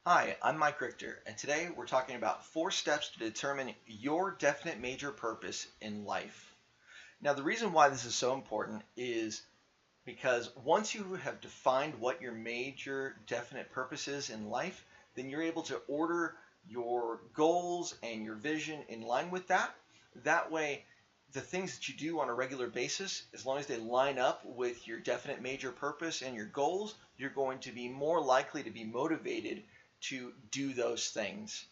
Hi, I'm Mike Richter, and today we're talking about 4 steps to determine your definite major purpose in life. Now, the reason why this is so important is because once you have defined what your major definite purpose is in life, then you're able to order your goals and your vision in line with that. That way, the things that you do on a regular basis, as long as they line up with your definite major purpose and your goals, you're going to be more likely to be motivated to do those things.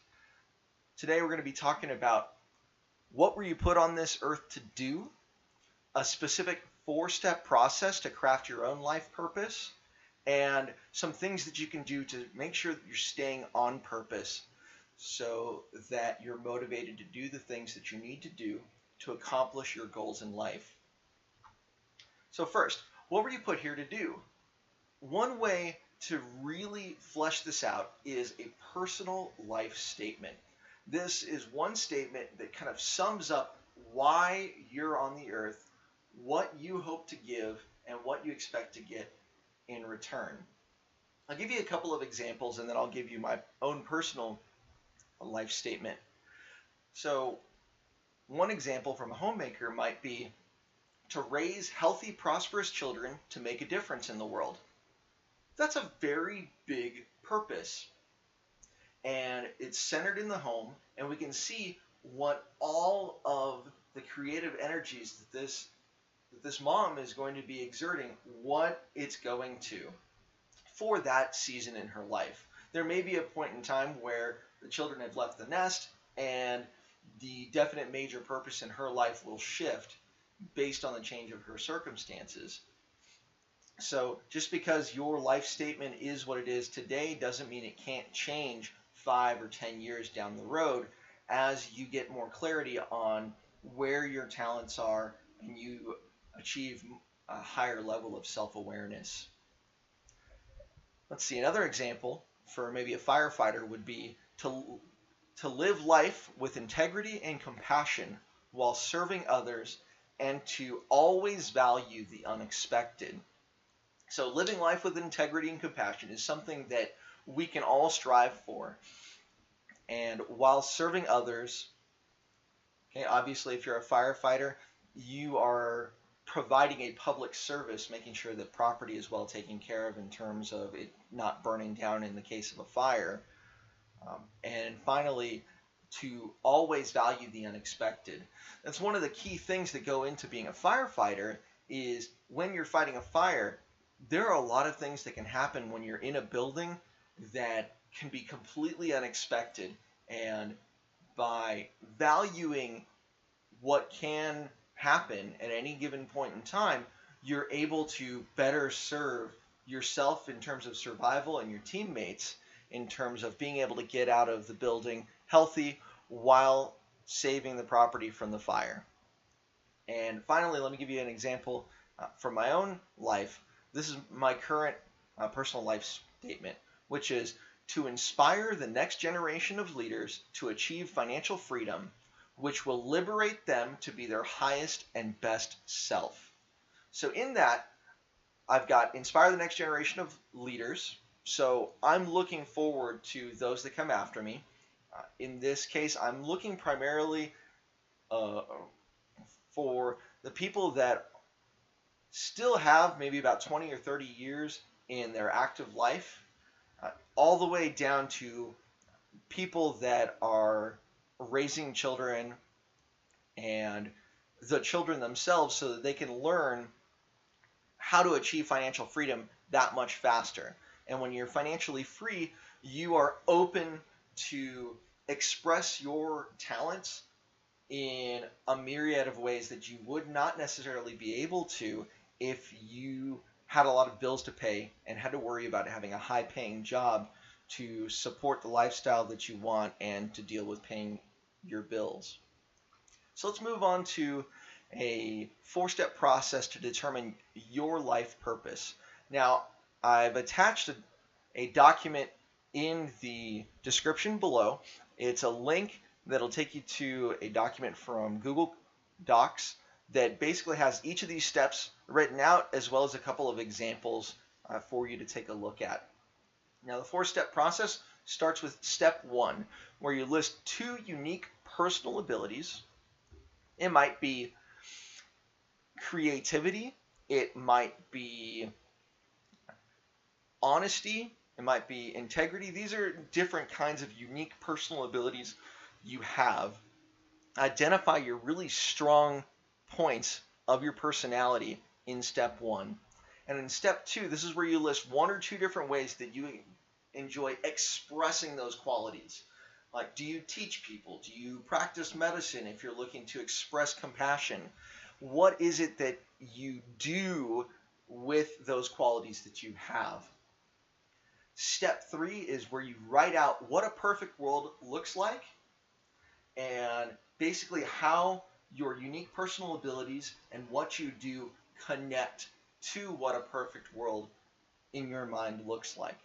Today, we're going to be talking about what were you put on this earth to do, a specific 4-step process to craft your own life purpose, and some things that you can do to make sure that you're staying on purpose so that you're motivated to do the things that you need to do to accomplish your goals in life. So first, what were you put here to do? One way to really flesh this out is a personal life statement. This is one statement that kind of sums up why you're on the earth, what you hope to give, and what you expect to get in return. I'll give you a couple of examples and then I'll give you my own personal life statement. So, one example from a homemaker might be to raise healthy, prosperous children to make a difference in the world. That's a very big purpose. And it's centered in the home, and we can see what all of the creative energies that this mom is going to be exerting, what it's going to for that season in her life. There may be a point in time where the children have left the nest and the definite major purpose in her life will shift based on the change of her circumstances. So just because your life statement is what it is today doesn't mean it can't change 5 or 10 years down the road as you get more clarity on where your talents are and you achieve a higher level of self-awareness. Let's see, another example for maybe a firefighter would be to live life with integrity and compassion while serving others and to always value the unexpected. So living life with integrity and compassion is something that we can all strive for. And while serving others, okay, obviously if you're a firefighter, you are providing a public service, making sure that property is well taken care of in terms of it not burning down in the case of a fire. And finally, to always value the unexpected. That's one of the key things that go into being a firefighter is when you're fighting a fire, there are a lot of things that can happen when you're in a building that can be completely unexpected. And by valuing what can happen at any given point in time, you're able to better serve yourself in terms of survival and your teammates in terms of being able to get out of the building healthy while saving the property from the fire. And finally, let me give you an example from my own life. This is my current personal life statement, which is to inspire the next generation of leaders to achieve financial freedom, which will liberate them to be their highest and best self. So in that, I've got inspire the next generation of leaders. So I'm looking forward to those that come after me. In this case, I'm looking primarily for the people that still have maybe about 20 or 30 years in their active life, all the way down to people that are raising children and the children themselves so that they can learn how to achieve financial freedom that much faster. And when you're financially free, you are open to express your talents in a myriad of ways that you would not necessarily be able to if you had a lot of bills to pay and had to worry about having a high-paying job to support the lifestyle that you want and to deal with paying your bills. So let's move on to a 4-step process to determine your life purpose. Now, I've attached a document in the description below. It's a link that'll take you to a document from Google Docs that basically has each of these steps written out as well as a couple of examples for you to take a look at. Now, the 4-step process starts with step 1, where you list 2 unique personal abilities. It might be creativity, it might be honesty, it might be integrity. These are different kinds of unique personal abilities you have. Identify your really strong points of your personality in step 1. And in step 2, this is where you list 1 or 2 different ways that you enjoy expressing those qualities. Like, do you teach people? Do you practice medicine if you're looking to express compassion? What is it that you do with those qualities that you have? Step 3 is where you write out what a perfect world looks like and basically how your unique personal abilities and what you do connect to what a perfect world in your mind looks like.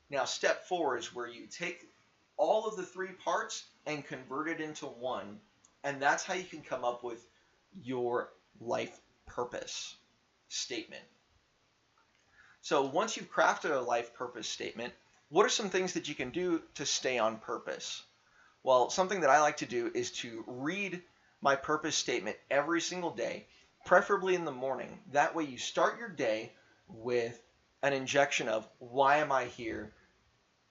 Now, step 4 is where you take all of the 3 parts and convert it into one, and that's how you can come up with your life purpose statement. So once you've crafted a life purpose statement, what are some things that you can do to stay on purpose? Well, something that I like to do is to read my purpose statement every single day, preferably in the morning. That way you start your day with an injection of why am I here,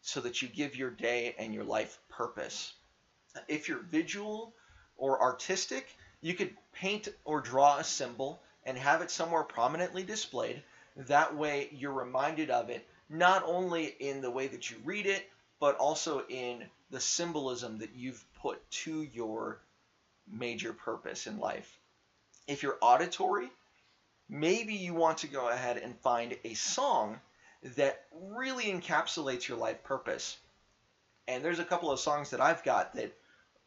so that you give your day and your life purpose. If you're visual or artistic, you could paint or draw a symbol and have it somewhere prominently displayed. That way you're reminded of it, not only in the way that you read it, but also in the symbolism that you've put to your major purpose in life. If you're auditory, maybe you want to go ahead and find a song that really encapsulates your life purpose. And there's a couple of songs that I've got that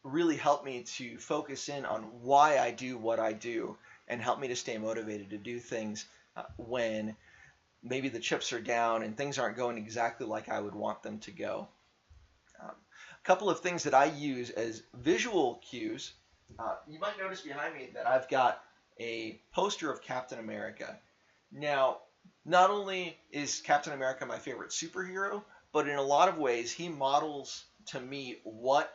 really help me to focus in on why I do what I do and help me to stay motivated to do things when maybe the chips are down and things aren't going exactly like I would want them to go. A couple of things that I use as visual cues. You might notice behind me that I've got a poster of Captain America. Now, not only is Captain America my favorite superhero, but in a lot of ways he models to me what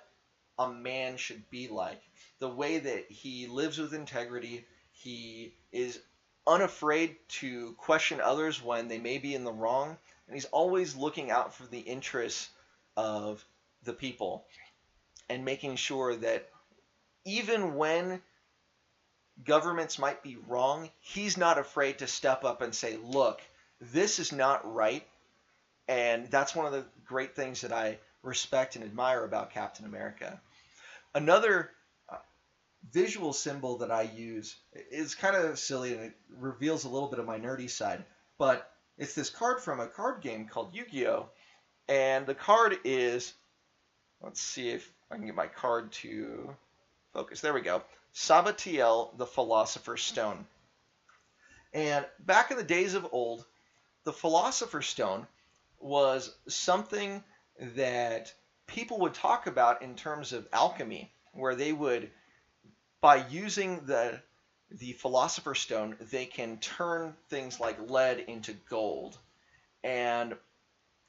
a man should be like. The way that he lives with integrity, he is unafraid to question others when they may be in the wrong, and he's always looking out for the interests of the people and making sure that even when governments might be wrong, he's not afraid to step up and say, look, this is not right. And that's one of the great things that I respect and admire about Captain America. Another visual symbol that I use is kind of silly and it reveals a little bit of my nerdy side, but it's this card from a card game called Yu-Gi-Oh! And the card is, let's see if I can get my card to focus. There we go. Sabatiel, the Philosopher's Stone. And back in the days of old, the Philosopher's Stone was something that people would talk about in terms of alchemy, where they would, by using the Philosopher's Stone, they can turn things like lead into gold. And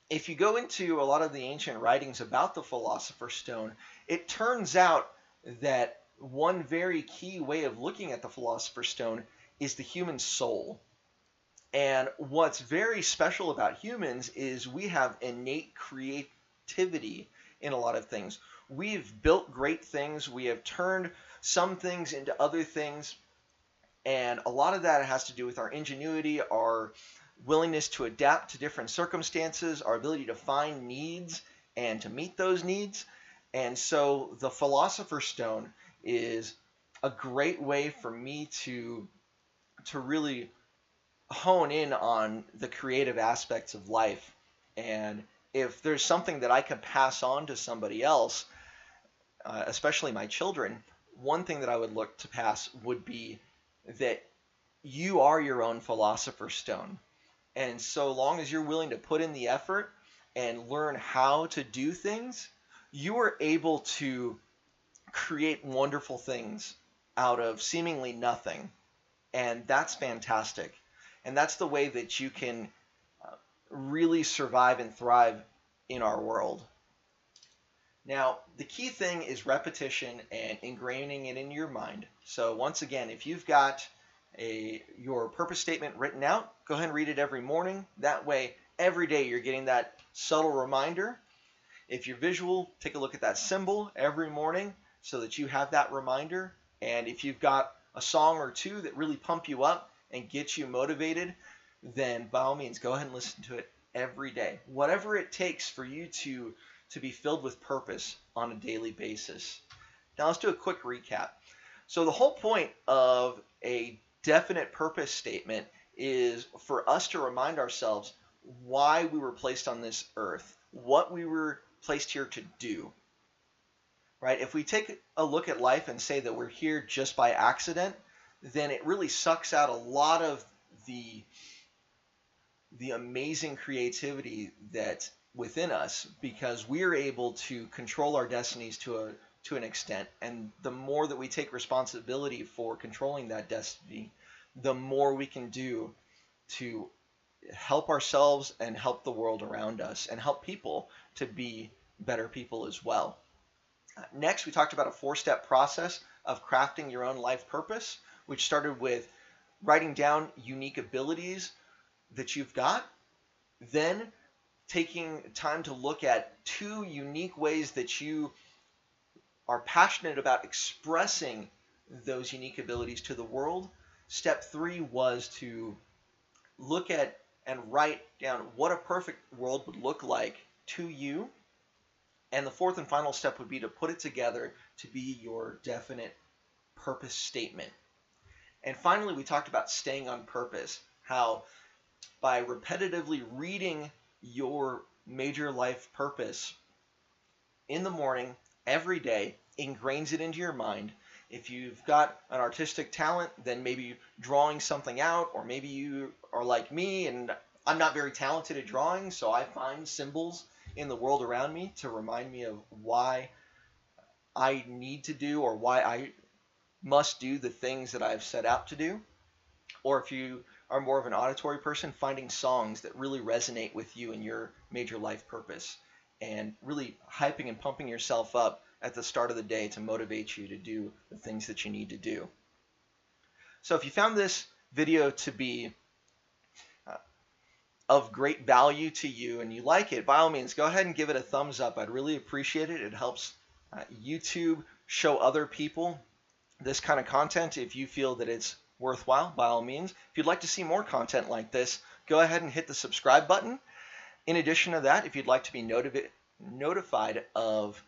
if you go into a lot of the ancient writings about the Philosopher's Stone, it turns out that one very key way of looking at the Philosopher's Stone is the human soul. And what's very special about humans is we have innate creativity in a lot of things. We've built great things. We have turned some things into other things. And a lot of that has to do with our ingenuity, our willingness to adapt to different circumstances, our ability to find needs and to meet those needs. And so the Philosopher's Stone is a great way for me to really hone in on the creative aspects of life. And if there's something that I could pass on to somebody else, especially my children, one thing that I would look to pass would be that you are your own Philosopher's Stone. And so long as you're willing to put in the effort and learn how to do things, you are able to create wonderful things out of seemingly nothing. And that's fantastic. And that's the way that you can really survive and thrive in our world. Now, the key thing is repetition and ingraining it in your mind. So once again, if you've got your purpose statement written out, go ahead and read it every morning. That way, every day you're getting that subtle reminder. If you're visual, take a look at that symbol every morning so that you have that reminder. And if you've got a song or two that really pump you up and get you motivated, then by all means, go ahead and listen to it every day. Whatever it takes for you to be filled with purpose on a daily basis. Now let's do a quick recap. So the whole point of a definite purpose statement is for us to remind ourselves why we were placed on this earth, what we were placed here to do. Right? If we take a look at life and say that we're here just by accident, then it really sucks out a lot of the amazing creativity that's within us, because we're able to control our destinies to an extent. And the more that we take responsibility for controlling that destiny, the more we can do to help ourselves and help the world around us and help people to be better people as well. Next, we talked about a 4-step process of crafting your own life purpose, which started with writing down unique abilities that you've got, then taking time to look at 2 unique ways that you are passionate about expressing those unique abilities to the world. Step 3 was to look at and write down what a perfect world would look like to you. And the 4th and final step would be to put it together to be your definite purpose statement. And finally, we talked about staying on purpose, how by repetitively reading your major life purpose in the morning every day ingrains it into your mind. If you've got an artistic talent, then maybe drawing something out, or maybe you are like me and I'm not very talented at drawing, so I find symbols in the world around me to remind me of why I need to do or why I must do the things that I've set out to do. Or if you are more of an auditory person, finding songs that really resonate with you and your major life purpose, and really hyping and pumping yourself up at the start of the day to motivate you to do the things that you need to do. So if you found this video to be of great value to you and you like it, by all means, go ahead and give it a thumbs up. I'd really appreciate it. It helps YouTube show other people this kind of content. If you feel that it's worthwhile, by all means. If you'd like to see more content like this, go ahead and hit the subscribe button. In addition to that, if you'd like to be notified of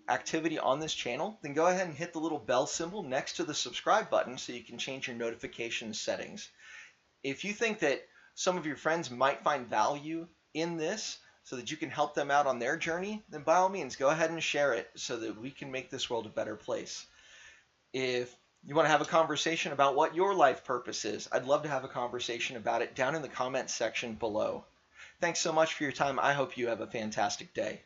activity on this channel, then go ahead and hit the little bell symbol next to the subscribe button so you can change your notification settings. If you think that some of your friends might find value in this so that you can help them out on their journey, then by all means, go ahead and share it so that we can make this world a better place. If you want to have a conversation about what your life purpose is, I'd love to have a conversation about it down in the comments section below. Thanks so much for your time. I hope you have a fantastic day.